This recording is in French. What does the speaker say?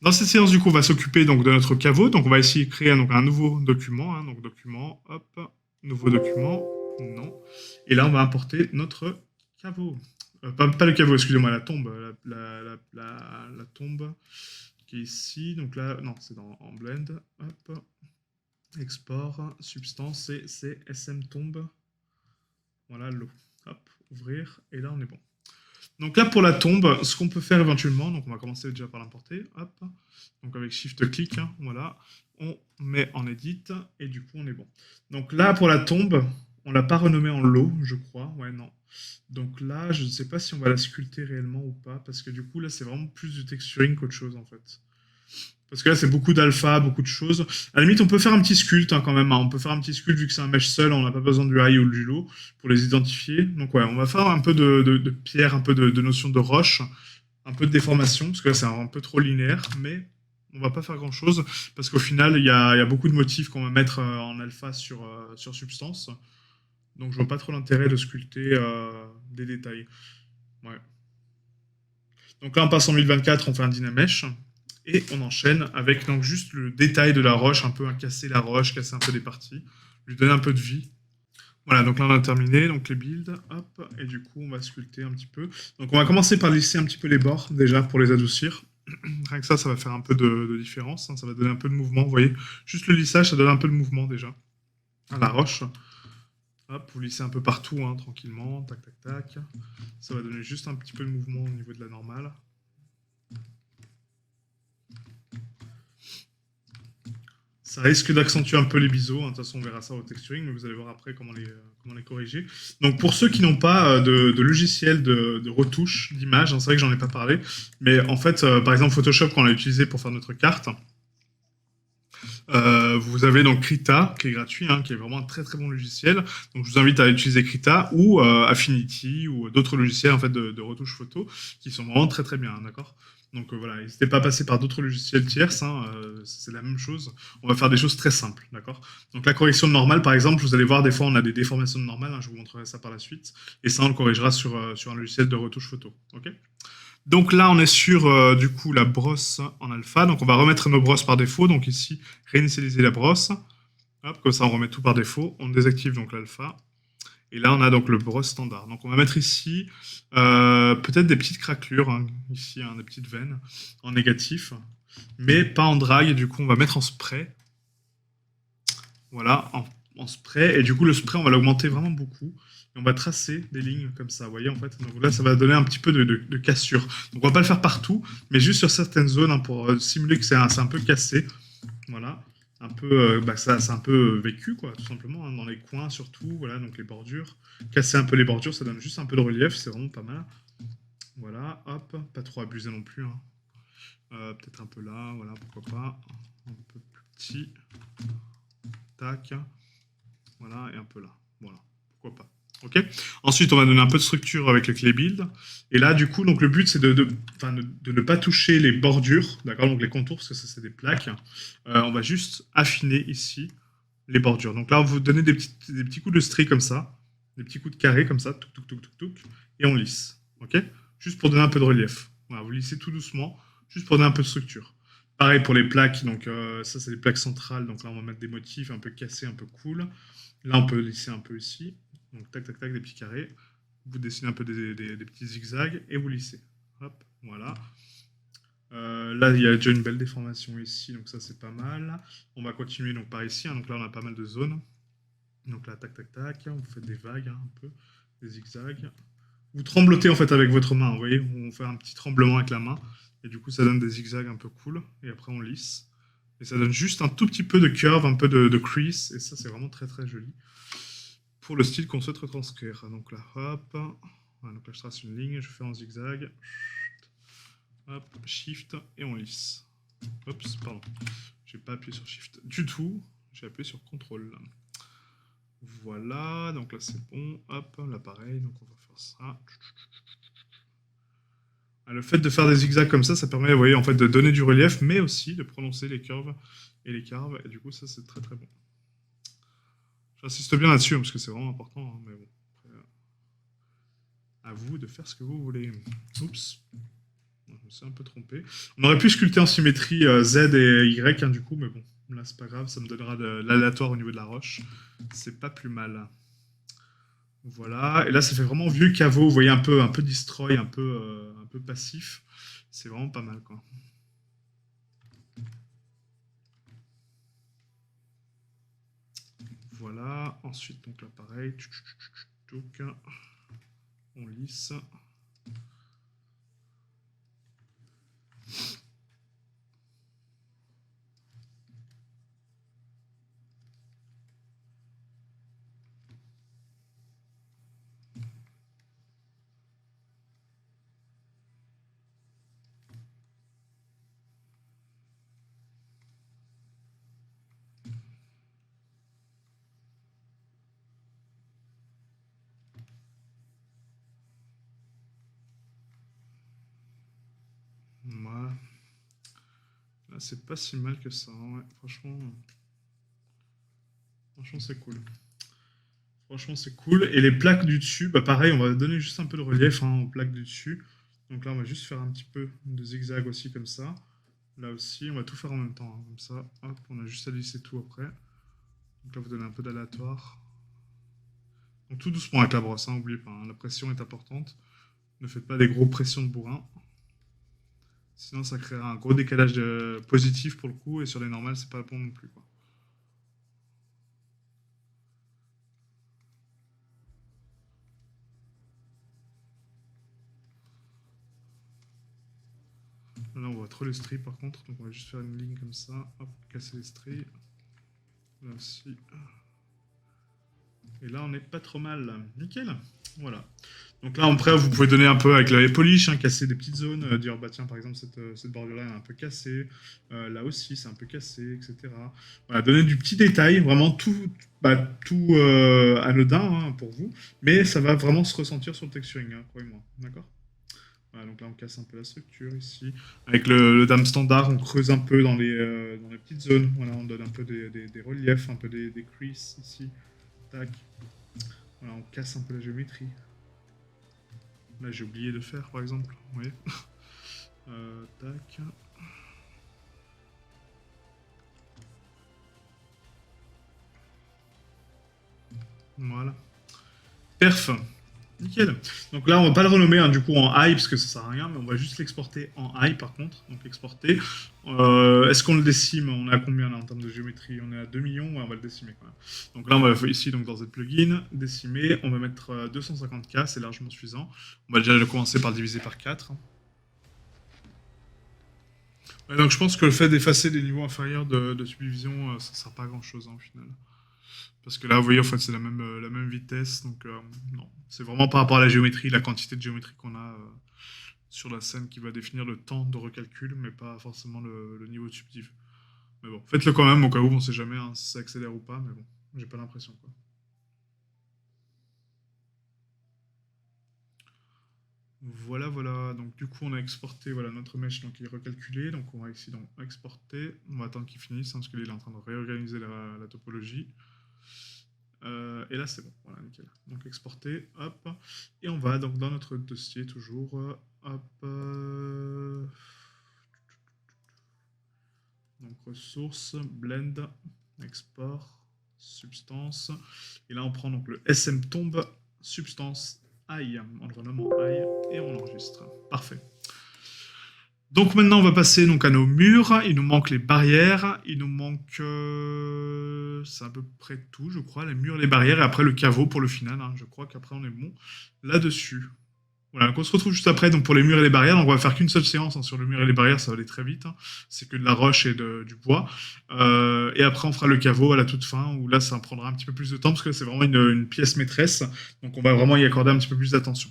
Dans cette séance, du coup, on va s'occuper donc de notre caveau. Donc, on va essayer de créer donc, un nouveau document. Donc, document, hop, nouveau document, non. Et là, on va importer notre caveau. Pas le caveau, excusez-moi, la tombe. La tombe qui est ici. Donc là, non, c'est en blend. Hop, export, substance, c'est SM tombe. Voilà, l'eau. Hop, ouvrir. Et là, on est bon. Donc là, pour la tombe, ce qu'on peut faire éventuellement, donc on va commencer déjà par l'importer, hop, donc avec Shift-clic, hein, voilà, on met en edit, et du coup, on est bon. Donc là, pour la tombe, on l'a pas renommée en lot, je crois, ouais, non. Donc là, je ne sais pas si on va la sculpter réellement ou pas, parce que du coup, là, c'est vraiment plus du texturing qu'autre chose, en fait. Parce que là, c'est beaucoup d'alpha, beaucoup de choses. À la limite, on peut faire un petit sculpt hein, quand même. Hein. On peut faire un petit sculpt vu que c'est un mesh seul, on n'a pas besoin du high ou du low pour les identifier. Donc ouais, on va faire un peu de pierre, un peu de notion de roche, un peu de déformation, parce que là, c'est un peu trop linéaire, mais on va pas faire grand-chose, parce qu'au final, il y a beaucoup de motifs qu'on va mettre en alpha sur Substance. Donc je vois pas trop l'intérêt de sculpter des détails. Ouais. Donc là, on passe en 1024, on fait un Dynamesh. Et on enchaîne avec donc juste le détail de la roche, un peu casser la roche, casser un peu des parties, lui donner un peu de vie. Voilà, donc là on a terminé, donc les builds, hop, et du coup on va sculpter un petit peu. Donc on va commencer par lisser un petit peu les bords déjà pour les adoucir. Rien que ça va faire un peu de différence, hein, ça va donner un peu de mouvement, vous voyez. Juste le lissage, ça donne un peu de mouvement déjà à la roche. Hop, vous lissez un peu partout, hein, tranquillement, tac tac tac. Ça va donner juste un petit peu de mouvement au niveau de la normale. Ça risque d'accentuer un peu les biseaux. Hein. De toute façon, on verra ça au texturing, mais vous allez voir après comment les corriger. Donc, pour ceux qui n'ont pas de logiciel de retouche d'image, hein, c'est vrai que j'en ai pas parlé, mais en fait, par exemple, Photoshop, quand on l'a utilisé pour faire notre carte, vous avez donc Krita, qui est gratuit, hein, qui est vraiment un très très bon logiciel. Donc, je vous invite à utiliser Krita ou Affinity ou d'autres logiciels en fait de retouche photo qui sont vraiment très très bien, hein, d'accord. Donc voilà, n'hésitez pas à passer par d'autres logiciels tierces, hein, c'est la même chose. On va faire des choses très simples, d'accord. Donc la correction de normale, par exemple, vous allez voir des fois on a des déformations de normale, hein, je vous montrerai ça par la suite, et ça on le corrigera sur un logiciel de retouche photo, ok. Donc là, on est sur du coup la brosse en alpha. Donc on va remettre nos brosses par défaut. Donc ici, réinitialiser la brosse. Hop, comme ça, on remet tout par défaut. On désactive donc l'alpha. Et là, on a donc le brosse standard. Donc on va mettre ici peut-être des petites craquelures, hein, ici, hein, des petites veines en négatif, mais pas en drag. Et du coup, on va mettre en spray. Voilà, en spray. Et du coup, le spray, on va l'augmenter vraiment beaucoup. Et on va tracer des lignes comme ça, vous voyez, en fait. Donc là, ça va donner un petit peu de cassure. Donc on va pas le faire partout, mais juste sur certaines zones hein, pour simuler que c'est un peu cassé. Voilà. Un peu, ça, c'est un peu vécu, quoi, tout simplement, hein, dans les coins surtout. Voilà, donc les bordures. Casser un peu les bordures, ça donne juste un peu de relief, c'est vraiment pas mal. Voilà, hop, pas trop abuser non plus. Hein. Peut-être un peu là, voilà, pourquoi pas. Un peu plus petit. Tac. Voilà, et un peu là. Voilà, pourquoi pas. Ok. Ensuite, on va donner un peu de structure avec le clé build. Et là, du coup, donc le but, c'est de ne pas toucher les bordures, d'accord, donc les contours, parce que ça, c'est des plaques. On va juste affiner ici les bordures. Donc là, on va vous donner des petits coups de strie comme ça, des petits coups de carré comme ça, touc, touc, touc, touc, touc, et on lisse. Ok. Juste pour donner un peu de relief. Voilà, vous lissez tout doucement, juste pour donner un peu de structure. Pareil pour les plaques, donc ça, c'est des plaques centrales. Donc là, on va mettre des motifs un peu cassés, un peu cool. Là, on peut lisser un peu ici. Donc, tac, tac, tac, des petits carrés. Vous dessinez un peu des petits zigzags et vous lissez. Hop, voilà. Là, il y a déjà une belle déformation ici, donc ça, c'est pas mal. On va continuer donc par ici. Hein, donc là, on a pas mal de zones. Donc là, tac, tac, tac. Vous faites des vagues hein, un peu, des zigzags. Vous tremblotez en fait avec votre main. Vous voyez, on fait un petit tremblement avec la main. Et du coup, ça donne des zigzags un peu cool. Et après, on lisse. Et ça donne juste un tout petit peu de curve, un peu de crease. Et ça, c'est vraiment très, très joli pour le style qu'on souhaite retranscrire. Donc là, hop, voilà, donc là je trace une ligne, je fais en zigzag, hop, shift et on lisse. Oups, pardon, j'ai pas appuyé sur shift du tout, j'ai appuyé sur contrôle. Voilà, donc là c'est bon, hop, là pareil, donc on va faire ça. Le fait de faire des zigzags comme ça permet, vous voyez, en fait, de donner du relief, mais aussi de prononcer les curves et les carves, et du coup ça c'est très très bon. J'insiste bien là-dessus, hein, parce que c'est vraiment important, hein, mais bon. Après, à vous de faire ce que vous voulez. Oups. Je me s'est un peu trompé. On aurait pu sculpter en symétrie Z et Y, hein, du coup, mais bon, là, c'est pas grave, ça me donnera de l'aléatoire au niveau de la roche. C'est pas plus mal. Voilà, et là, ça fait vraiment vieux caveau, vous voyez, un peu destroy, un peu passif. C'est vraiment pas mal, quoi. Voilà, ensuite, donc là, pareil, on lisse. Voilà. Là, c'est pas si mal que ça, hein, ouais, franchement. Franchement, c'est cool. Franchement, c'est cool. Et les plaques du dessus, bah pareil, on va donner juste un peu de relief, hein, aux plaques du dessus. Donc là, on va juste faire un petit peu de zigzag aussi, comme ça. Là aussi, on va tout faire en même temps, hein, comme ça. Hop, on a juste à lisser tout après. Donc là, vous donnez un peu d'aléatoire. Donc tout doucement avec la brosse, hein, n'oubliez pas, hein, la pression est importante. Ne faites pas des gros pressions de bourrin. Sinon, ça créera un gros décalage positif pour le coup, et sur les normales, c'est pas bon non plus, quoi. Là, on voit trop les stries par contre, donc on va juste faire une ligne comme ça, hop, casser les stries. Là aussi. Et là, on n'est pas trop mal. Nickel. Voilà. Donc là, après, vous pouvez donner un peu avec la polish, hein, casser des petites zones, dire, bah tiens, par exemple, cette bordure-là est un peu cassée, là aussi, c'est un peu cassé, etc. Voilà, donner du petit détail, vraiment tout, bah, tout anodin, hein, pour vous, mais ça va vraiment se ressentir sur le texturing, hein, croyez-moi. D'accord. Voilà, donc là, on casse un peu la structure ici. Avec le dame standard, on creuse un peu dans les petites zones. Voilà, on donne un peu des reliefs, un peu des creases ici. Tac. Voilà, on casse un peu la géométrie. Là, j'ai oublié de faire, par exemple. Vous voyez. Tac. Voilà. Perf. Nickel. Donc là, on va pas le renommer, hein, du coup, en high, parce que ça sert à rien, mais on va juste l'exporter en high, par contre. Donc, exporter. Est-ce qu'on le décime? On est à combien, là, en termes de géométrie? On est à 2 millions? Ouais, on va le décimer, quand même. Donc là, on va ici, donc, dans cette plugin, décimer. On va mettre 250K, c'est largement suffisant. On va déjà commencer par le diviser par 4. Ouais, donc, je pense que le fait d'effacer des niveaux inférieurs de subdivision, ça sert pas à grand-chose, hein, au final. Parce que là, vous voyez, en fait, c'est la même vitesse. Donc, non. C'est vraiment par rapport à la géométrie, la quantité de géométrie qu'on a sur la scène qui va définir le temps de recalcul, mais pas forcément le niveau de subdiv. Mais bon, faites-le quand même, au cas où, on sait jamais, hein, si ça accélère ou pas, mais bon, j'ai pas l'impression, quoi. Voilà, voilà. Donc, du coup, on a exporté voilà, notre mesh, donc il est recalculé. Donc, on va ici dans exporter. On va attendre qu'il finisse, hein, parce qu'il est en train de réorganiser la topologie. Et là, c'est bon. Voilà, nickel. Donc, exporter, hop. Et on va donc dans notre dossier, toujours, hop. Donc, ressources, blend, export, substance. Et là, on prend donc le SM tombe, substance, I. On le renomme en I et on enregistre. Parfait. Donc maintenant, on va passer donc à nos murs. Il nous manque les barrières. Il nous manque... c'est à peu près tout, je crois. Les murs, les barrières. Et après, le caveau pour le final, hein. Je crois qu'après, on est bon là-dessus. Voilà, donc on se retrouve juste après donc pour les murs et les barrières. Donc on va faire qu'une seule séance, hein, sur le mur et les barrières, ça va aller très vite, hein. C'est que de la roche et du bois. Et après, on fera le caveau à la toute fin, où là, ça prendra un petit peu plus de temps, parce que c'est vraiment une pièce maîtresse. Donc on va vraiment y accorder un petit peu plus d'attention.